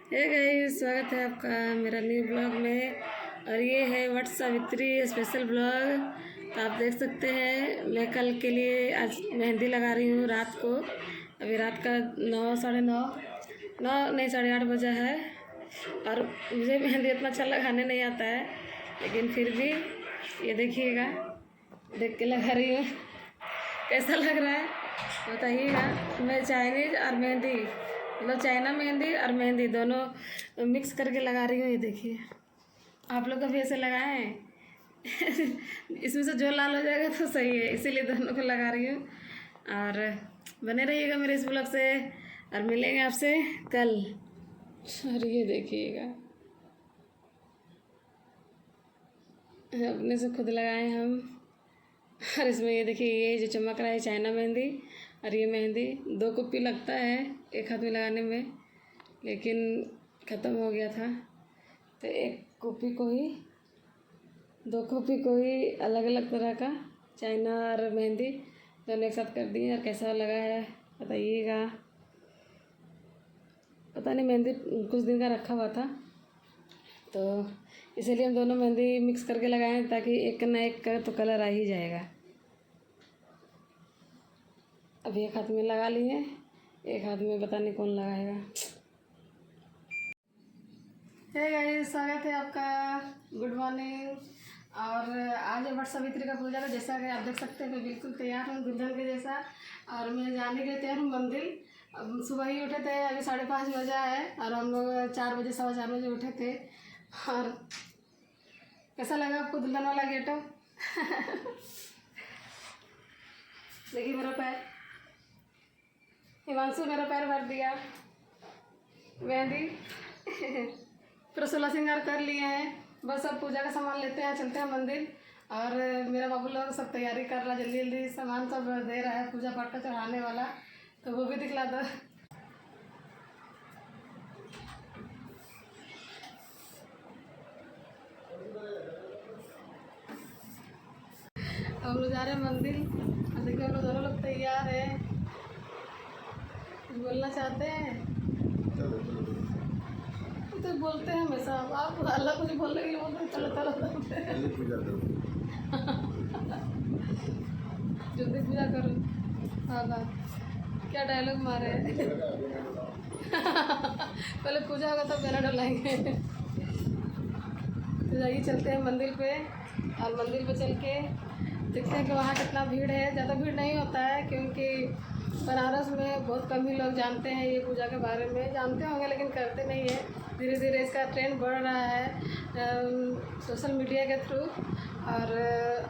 Hey guys, स्वागत है आपका मेरा न्यू ब्लॉग में। और ये है वट सावित्री स्पेशल ब्लॉग। तो आप देख सकते हैं मैं कल के लिए आज मेहंदी लगा रही हूँ रात को। अभी रात का 9 साढ़े 9 नहीं 8:30 बजा है। और मुझे मेहंदी इतना अच्छा लगाने नहीं आता है, लेकिन फिर भी ये देखिएगा, देख के लगा रही हूँ। कैसा लग रहा है बताइएगा। मैं चाइनीज़ और मेहंदी, मतलब चाइना मेहंदी और मेहंदी दोनों मिक्स करके लगा रही हूँ। ये देखिए, आप लोग कभी ऐसे लगाए हैं? इसमें से जो लाल हो जाएगा तो सही है, इसीलिए दोनों को लगा रही हूँ। और बने रहिएगा मेरे इस ब्लॉग से, और मिलेंगे आपसे कल। और ये देखिएगा, अपने से खुद लगाए हम। और इसमें ये देखिए, ये जो चमक रहा है चाइना मेहंदी, और ये मेहंदी 2 कुप्पी लगता है एक हाथ में लगाने में, लेकिन ख़त्म हो गया था। तो 1 कुप्पी को ही 2 कुप्पी को ही अलग अलग तरह का चाइना और मेहंदी दोनों एक साथ कर दिए। और कैसा लगा है बताइएगा। पता नहीं, मेहंदी कुछ दिन का रखा हुआ था, तो इसीलिए हम दोनों मेहंदी मिक्स करके लगाए, ताकि एक ना एक का तो कलर आ ही जाएगा। अब एक हाथ में लगा लिए, एक हाथ में पता नहीं कौन लगाएगा। हे गाइस, स्वागत है आपका, गुड मॉर्निंग। और आज है वट सावित्री का पूजा का। जैसा कि आप देख सकते हैं मैं बिल्कुल तैयार हूँ दुल्हन के जैसा, और मैं जाने के लिए तैयार हूँ मंदिर। अब सुबह ही उठे थे, अभी 5:30 बजा है, और हम लोग 4 बजे 4:15 बजे उठे थे। और कैसा लगा आपको दुल्हन वाला गेटअप? देखिए मेरा पैर, हिमांशु मेरा पैर भर दिया मेहंदी। पूरा 16 श्रृंगार कर लिए हैं, बस अब पूजा का सामान लेते हैं, चलते हैं मंदिर। और मेरा बाबू लोग सब तैयारी कर रहा है, जल्दी जल्दी सामान सब दे रहा है पूजा पाठ का चढ़ाने वाला, तो वो भी दिखला दो। हम लोग जा रहे हैं मंदिर, और देखिए हम लोग दोनों लोग तैयार हैं। बोलना चाहते हैं तो बोलते हैं हमेशा, आप अल्लाह कुछ बोलने के लिए बोलते हैं, चलो चलो जल्दी पूजा करो। हाँ, क्या डायलॉग मारे हैं। पहले पूजा होगा तब गाना डलाएंगे। तो जाइए, चलते हैं मंदिर पे, और मंदिर पे चल के देखते हैं कि वहाँ कितना भीड़ है। ज़्यादा भीड़ नहीं होता है, क्योंकि बनारस में बहुत कम ही लोग जानते हैं ये पूजा के बारे में। जानते होंगे लेकिन करते नहीं है। धीरे धीरे इसका ट्रेंड बढ़ रहा है सोशल मीडिया के थ्रू, और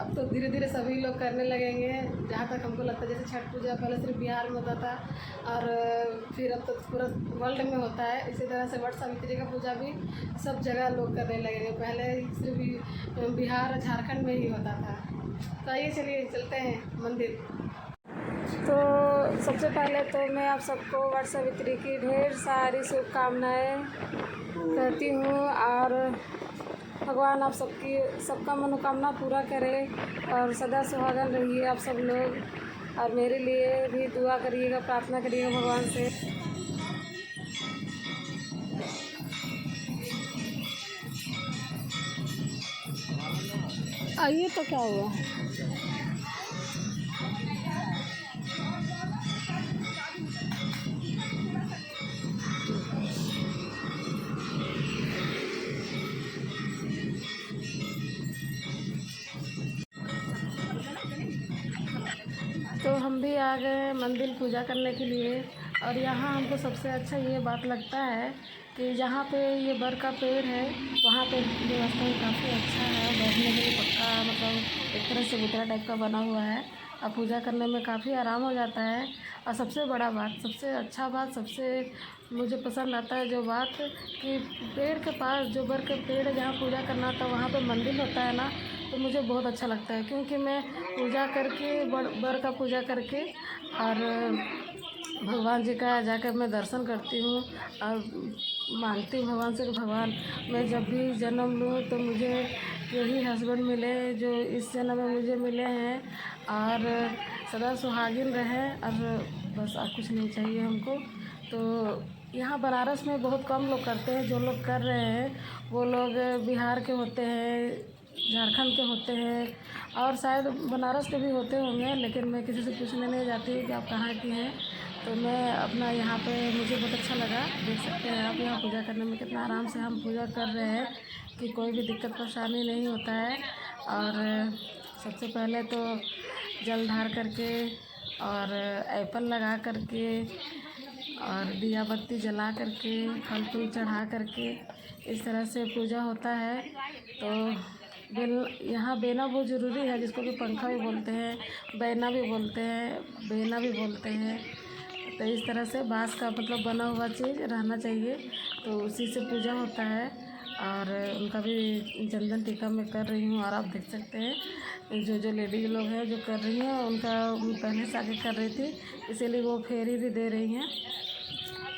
अब तो धीरे धीरे सभी लोग करने लगेंगे। जहाँ तक हमको लगता है, जैसे छठ पूजा पहले सिर्फ बिहार में होता था, और फिर अब तो पूरा वर्ल्ड में होता है। इसी तरह से वट सावित्री का पूजा भी सब जगह लोग करने लगेंगे। पहले सिर्फ बिहार झारखंड में ही होता था। तो आइए, चलिए चलते हैं मंदिर। तो सबसे पहले तो मैं आप सबको वट सावित्री की ढेर सारी शुभकामनाएँ कहती हूँ, और भगवान आप सबका मनोकामना पूरा करे, और सदा सुहागन रहिए आप सब लोग। और मेरे लिए भी दुआ करिएगा, प्रार्थना करिएगा भगवान से। आइए, तो क्या हुआ। तो हम भी आ गए मंदिर पूजा करने के लिए। और यहाँ हमको सबसे अच्छा ये बात लगता है कि जहाँ पे ये बर का पेड़ है, वहाँ पे व्यवस्था काफ़ी अच्छा है बैठने के लिए। पक्का मतलब एक तरह से बुतरा टाइप का बना हुआ है, और पूजा करने में काफ़ी आराम हो जाता है। और सबसे बड़ा बात, सबसे अच्छा बात, सबसे मुझे पसंद आता है जो बात, कि पेड़ के पास जो बर के पेड़ है जहाँ पूजा करना था, वहाँ पे मंदिर होता है ना, तो मुझे बहुत अच्छा लगता है। क्योंकि मैं पूजा करके बर का पूजा करके, और भगवान जी का जाकर मैं दर्शन करती हूँ, और मांगती हूँ भगवान से कि भगवान, मैं जब भी जन्म लूँ तो मुझे यही हस्बैंड मिले जो इस जन्म में मुझे मिले हैं, और सदा सुहागिन रहें, और बस और कुछ नहीं चाहिए हमको। तो यहाँ बनारस में बहुत कम लोग करते हैं। जो लोग कर रहे हैं वो लोग बिहार के होते हैं, झारखंड के होते हैं और शायद बनारस के भी होते होंगे, लेकिन मैं किसी से पूछने नहीं जाती कि आप कहाँ की हैं। तो मैं अपना यहाँ पे मुझे बहुत अच्छा लगा। देख सकते हैं आप यहाँ पूजा करने में कितना आराम से हम पूजा कर रहे हैं कि कोई भी दिक्कत परेशानी नहीं होता है। और सबसे पहले तो जल ढार करके और एप्पल लगा करके और दिया बत्ती जला करके फल फूल चढ़ा करके इस तरह से पूजा होता है। तो यहाँ बेना बहुत ज़रूरी है, जिसको कि पंखा भी बोलते हैं, बैना भी बोलते हैं, बेना भी बोलते हैं। तो इस तरह से बाँस का मतलब बना हुआ चीज़ रहना चाहिए, तो उसी से पूजा होता है। और उनका भी चंदन टीका मैं कर रही हूँ और आप देख सकते हैं जो लेडीज लोग हैं जो कर रही हैं उनका पहले से आगे कर रही थी, इसीलिए वो फेरी भी दे रही हैं।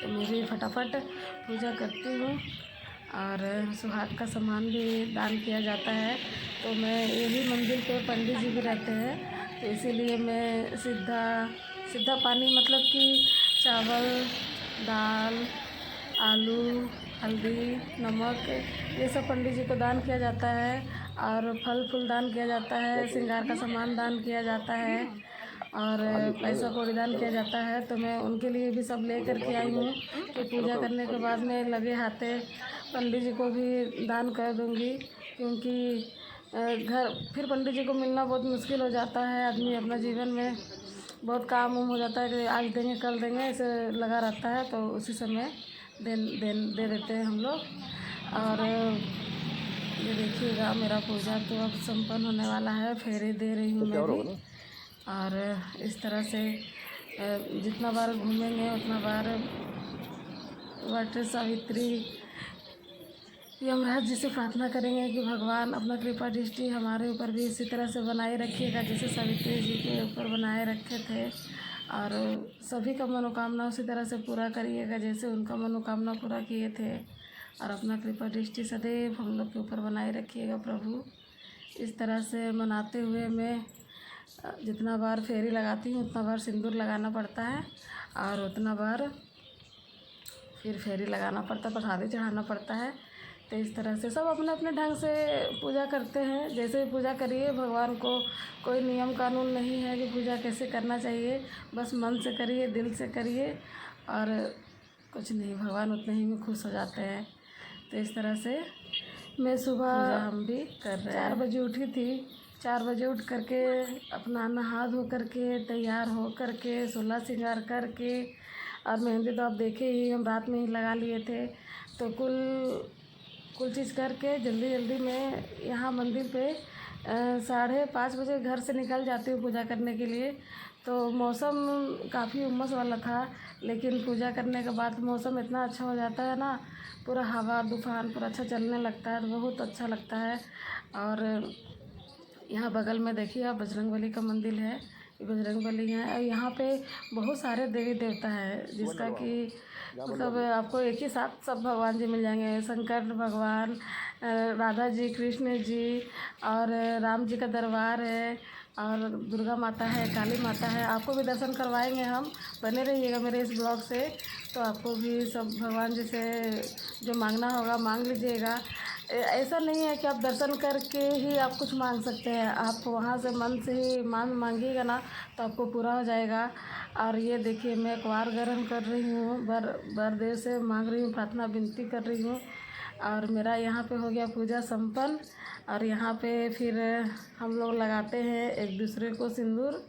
तो मैं भी फटाफट पूजा करती हूँ। और सुहाग का सामान भी दान किया जाता है। तो मैं यही मंदिर पे पंडित जी भी रहते हैं, तो इसीलिए मैं सीधा पानी मतलब कि चावल, दाल, आलू, हल्दी, नमक ये सब पंडित जी को दान किया जाता है। और फल फूल दान किया जाता है, श्रृंगार का सामान दान किया जाता है और पैसा कौड़ी दान किया जाता है। तो मैं उनके लिए भी सब ले कर के आई हूँ कि पूजा करने के बाद में लगे हाथे पंडित जी को भी दान कर दूँगी, क्योंकि घर फिर पंडित जी को मिलना बहुत मुश्किल हो जाता है। आदमी अपना जीवन में बहुत काम हो जाता है कि आज देंगे कल देंगे ऐसे लगा रहता है, तो उसी समय दे देते हैं हम लोग। और ये देखिएगा मेरा पूजा तो अब संपन्न होने वाला है, फेरे दे रही हूँ मैं भी। और इस तरह से जितना बार घूमेंगे उतना बार वट सावित्री यमराज जी से प्रार्थना करेंगे कि भगवान अपना कृपा दृष्टि हमारे ऊपर भी इसी तरह से बनाए रखिएगा जैसे सावित्री जी के ऊपर बनाए रखे थे। और सभी का मनोकामना उसी तरह से पूरा करिएगा जैसे उनका मनोकामना पूरा किए थे। और अपना कृपा दृष्टि सदैव हम लोग के ऊपर बनाए रखिएगा प्रभु। इस तरह से मनाते हुए मैं जितना बार फेरी लगाती हूँ उतना बार सिंदूर लगाना पड़ता है और उतना बार फिर फेरी लगाना पड़ता है, प्रसादी चढ़ाना पड़ता है। तो इस तरह से सब अपने अपने ढंग से पूजा करते हैं, जैसे पूजा करिए भगवान को। कोई नियम कानून नहीं है कि पूजा कैसे करना चाहिए, बस मन से करिए, दिल से करिए और कुछ नहीं, भगवान उतने ही में खुश हो जाते हैं। तो इस तरह से मैं सुबह पूजा हम भी कर रहे हैं। 4 बजे उठी थी, 4 बजे उठ करके अपना नहा धो करके तैयार हो करके 16 श्रृंगार करके और मेहंदी तो आप देखे ही हम रात में ही लगा लिए थे। तो कुल चीज़ करके जल्दी मैं यहाँ मंदिर पे 5:30 बजे घर से निकल जाती हूँ पूजा करने के लिए। तो मौसम काफ़ी उमस वाला था, लेकिन पूजा करने के बाद मौसम इतना अच्छा हो जाता है ना, पूरा हवा तूफान पूरा अच्छा चलने लगता है, तो बहुत अच्छा लगता है। और यहाँ बगल में देखिए आप बजरंगबली का मंदिर है, ये बजरंगबली है। और यहाँ पे बहुत सारे देवी देवता है जिसका कि मतलब आपको एक ही साथ सब भगवान जी मिल जाएंगे। शंकर भगवान, राधा जी, कृष्ण जी और राम जी का दरबार है और दुर्गा माता है, काली माता है। आपको भी दर्शन करवाएंगे हम, बने रहिएगा मेरे इस ब्लॉग से। तो आपको भी सब भगवान जी से जो मांगना होगा मांग लीजिएगा। ऐसा नहीं है कि आप दर्शन करके ही आप कुछ मांग सकते हैं, आप वहाँ से मन से ही मांगिएगा ना तो आपको पूरा हो जाएगा। और ये देखिए मैं अखबार ग्रहण कर रही हूँ, बर देव से मांग रही हूँ, प्रार्थना विनती कर रही हूँ। और मेरा यहाँ पे हो गया पूजा संपन्न। और यहाँ पे फिर हम लोग लगाते हैं एक दूसरे को सिंदूर।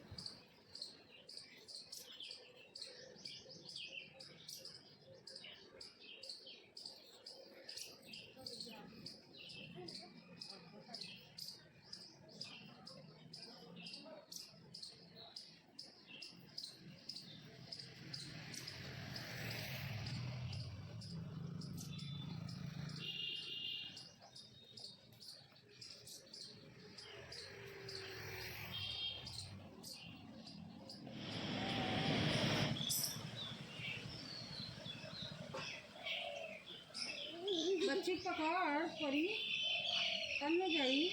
बच्ची पकड़ पड़ी तब में गई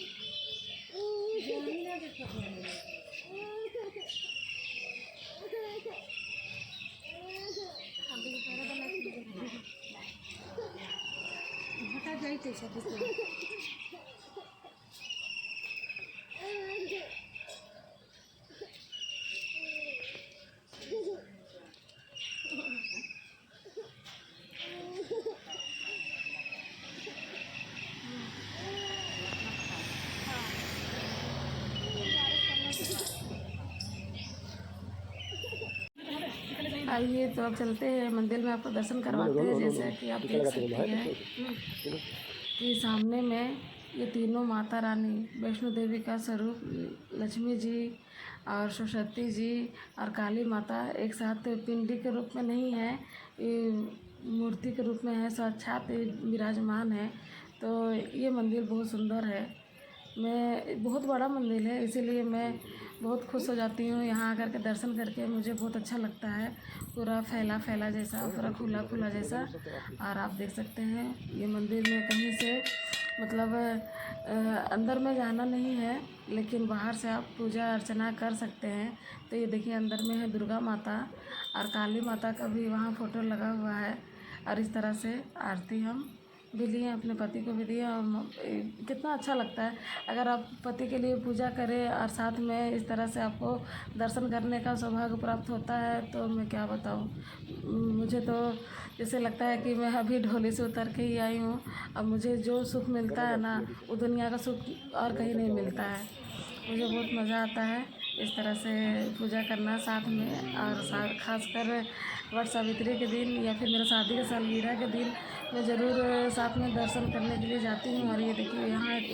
लाइट है आइए तो अब चलते हैं मंदिर में, आपको दर्शन करवाते हैं। जैसे कि आप देख सकते हैं कि सामने में ये तीनों माता रानी वैष्णो देवी का स्वरूप, लक्ष्मी जी और सरस्वती जी और काली माता एक साथ पिंडी के रूप में नहीं है, ये मूर्ति के रूप में है, साक्षात विराजमान है। तो ये मंदिर बहुत सुंदर है। मैं बहुत बड़ा मंदिर है, इसीलिए मैं बहुत खुश हो जाती हूँ यहाँ आकर के दर्शन करके। मुझे बहुत अच्छा लगता है, पूरा फैला फैला जैसा, पूरा खुला खुला जैसा। और आप देख सकते हैं ये मंदिर में कहीं से मतलब अंदर में जाना नहीं है, लेकिन बाहर से आप पूजा अर्चना कर सकते हैं। तो ये देखिए अंदर में है दुर्गा माता और काली माता का भी वहाँ फ़ोटो लगा हुआ है। और इस तरह से आरती हम भी लिए, अपने पति को भी दिए। और कितना अच्छा लगता है अगर आप पति के लिए पूजा करें और साथ में इस तरह से आपको दर्शन करने का सौभाग्य प्राप्त होता है, तो मैं क्या बताऊँ। मुझे तो जैसे लगता है कि मैं अभी ढोली से उतर के ही आई हूँ। अब मुझे जो सुख मिलता है ना, वो दुनिया का सुख और कहीं नहीं मिलता है। मुझे बहुत मज़ा आता है इस तरह से पूजा करना साथ में। और खासकर वट सावित्री के दिन या फिर मेरे शादी के सालगिरह के दिन मैं ज़रूर साथ में दर्शन करने के लिए जाती हूँ। और ये देखिए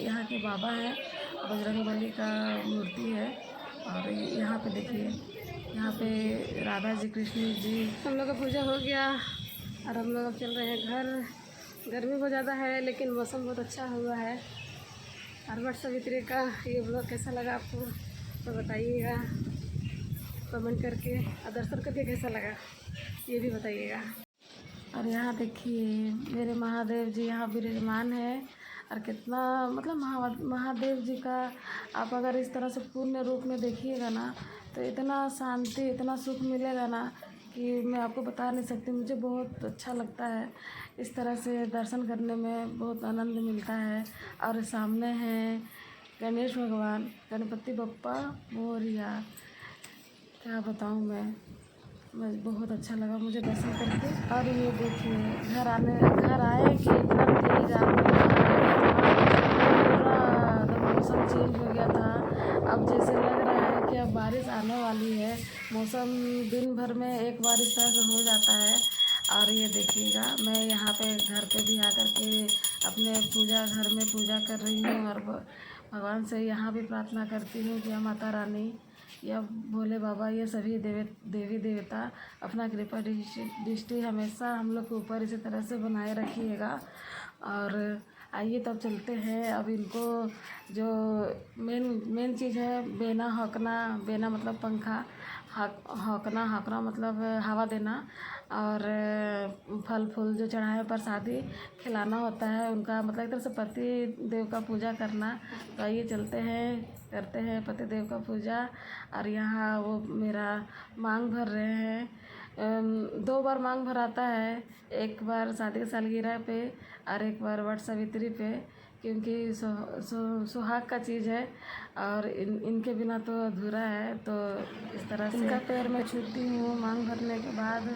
यहाँ के बाबा हैं, बजरंगबली का मूर्ति है। और यहाँ पे देखिए, यहाँ पे राधा जी, कृष्ण जी, हम लोग का पूजा हो गया और हम लोग अब चल रहे हैं घर। गर्मी बहुत ज़्यादा है लेकिन मौसम बहुत अच्छा हुआ है। और वट सावित्री का ये ब्लॉग कैसा लगा आपको तो बताइएगा कमेंट करके, और दर्शन करके कैसा लगा ये भी बताइएगा। और यहाँ देखिए मेरे महादेव जी यहाँ विराजमान है। और कितना मतलब महादेव जी का आप अगर इस तरह से पूर्ण रूप में देखिएगा ना, तो इतना शांति, इतना सुख मिलेगा ना कि मैं आपको बता नहीं सकती। मुझे बहुत अच्छा लगता है इस तरह से दर्शन करने में, बहुत आनंद मिलता है। और सामने हैं गणेश भगवान, गणपति बप्पा मोरिया। क्या बताऊँ मैं बहुत अच्छा लगा मुझे दर्शन करके। और ये देखिए घर आए कि इतना तेज आंधी पूरा एकदम मौसम चेंज हो गया था। अब जैसे लग रहा है कि अब बारिश आने वाली है। मौसम दिन भर में एक बार इस तरह से हो जाता है। और ये देखिएगा मैं यहाँ पे घर पे भी आकर के अपने घर में पूजा कर रही हूँ। और भगवान से यहाँ भी प्रार्थना करती हूँ कि माता रानी या भोले बाबा, ये सभी देवी देवता अपना कृपा दृष्टि हमेशा हम लोग के ऊपर इसी तरह से बनाए रखिएगा। और आइए तब चलते हैं। अब इनको जो मेन चीज़ है, बेना हौंकना, बेना मतलब पंखा, हौंकना मतलब हवा देना। और फल फूल जो चढ़ाए प्रसादी खिलाना होता है उनका, मतलब एक तरह से पति देव का पूजा करना। तो आइए चलते हैं, करते हैं पति देव का पूजा। और यहाँ वो मेरा मांग भर रहे हैं। 2 बार मांग भराता है, एक बार शादी की सालगिरह पे और एक बार वट सावित्री पे, क्योंकि सुहाग का चीज़ है और इनके बिना तो अधूरा है। तो इस तरह से इनका पैर में छूती हूँ मांग भरने के बाद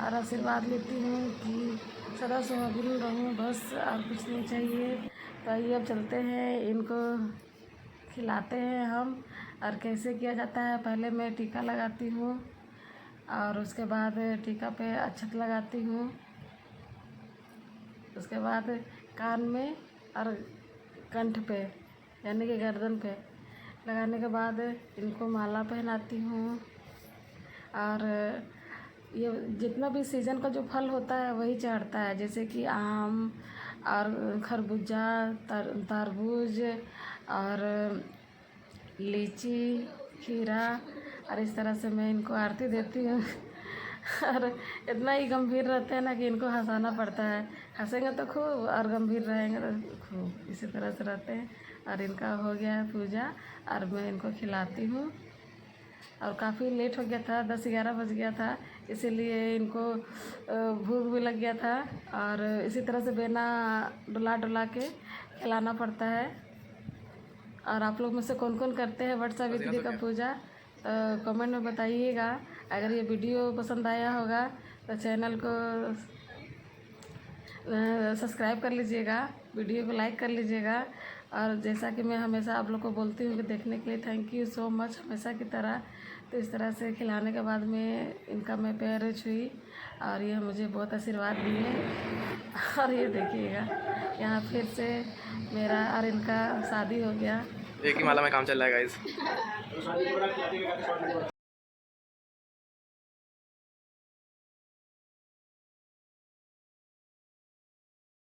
और आशीर्वाद लेती हूँ कि सदा सुहागिन रहूँ, बस और कुछ नहीं चाहिए। तो आइए अब चलते हैं, इनको खिलाते हैं हम। और कैसे किया जाता है, पहले मैं टीका लगाती हूँ और उसके बाद टीका पे अक्षत लगाती हूँ। उसके बाद कान में और कंठ पे यानी कि गर्दन पे लगाने के बाद इनको माला पहनाती हूँ। और ये जितना भी सीज़न का जो फल होता है वही चढ़ता है, जैसे कि आम और खरबूजा, तरबूज और लीची, खीरा। और इस तरह से मैं इनको आरती देती हूँ। और इतना ही गंभीर रहते हैं ना कि इनको हंसाना पड़ता है। हंसेंगे तो खूब और गंभीर रहेंगे तो खूब, इसी तरह से रहते हैं। और इनका हो गया है पूजा और मैं इनको खिलाती हूँ। और काफ़ी लेट हो गया था, 10-11 बज गया था, इसीलिए इनको भूख भी लग गया था। और इसी तरह से बेना डुला डुला के खिलाना पड़ता है। और आप लोग में से कौन कौन करते हैं वट सावित्री का पूजा, तो कमेंट में बताइएगा। अगर ये वीडियो पसंद आया होगा तो चैनल को सब्सक्राइब कर लीजिएगा, वीडियो को लाइक कर लीजिएगा। और जैसा कि मैं हमेशा आप लोग को बोलती हूँ कि देखने के लिए थैंक यू सो मच हमेशा की तरह। तो इस तरह से खिलाने के बाद में इनका मैं पेरेंट्स हुई और ये मुझे बहुत आशीर्वाद दिए। और ये देखिएगा यहाँ फिर से मेरा और इनका शादी हो गया। एक ही माला में काम चल रहा है गाइस।